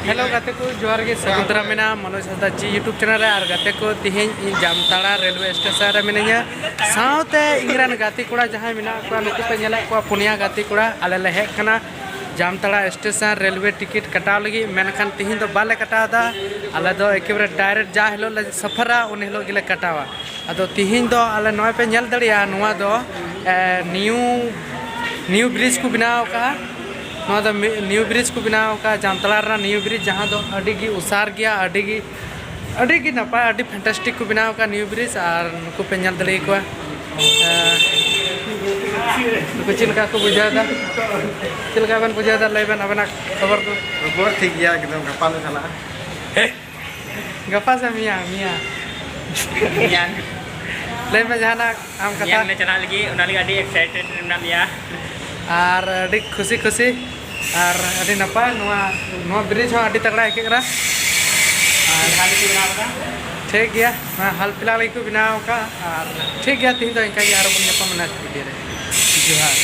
Hello गाते को जोहार गे सगुंतरा मेना मनोज हंसदा जी यूट्यूब चैनल रे और गाते को तिहिं जामताड़ा रेलवे स्टेशन रे मिनाया साउते इंग्रन गाती कोड़ा जहां मेना को नुकु पे नेला को पुनिया गाती कोड़ा आले ले हेक कना जामताड़ा स्टेशन रेलवे टिकट कटाव लगी मेनखान तिहिं दो बाले कटावदा आले दो एकेबारे डायरेक्ट जा हेलो ले सफरा उन हेलो गिले कटावा अदो तिहिं दो आले नय पे नेल दड़िया नोवा दो न्यू ब्रिज को बनाव का न्यू ब्रिज को बनाव का जामताड़ा न्यू ब्रिज जहाँ दो अडिगी उसार गया अडिगी नपाय अडी फैंटास्टिक को बनाव का न्यू ब्रिज और नुकु पे नेल दड़े को नुकु चिलका को बुझादा चिलका बन बुझादा लेबन अपना खबर को खबर ठीक गया एकदम गप्पा में चला गप्पा से मिया ले में जहाना आम कथा में चला लगी उना लगी अडी एक्साइटेड ना मिया और अडी खुशी खुशी और अडी नपाय नोआ ब्रिज हो अडी तगड़ा एक करा और खाली की बनाव का ठीक गया हाल फिलहाल को बनाव का और ठीक गया तीन तो इनका और बन वीडियो रे जोहार।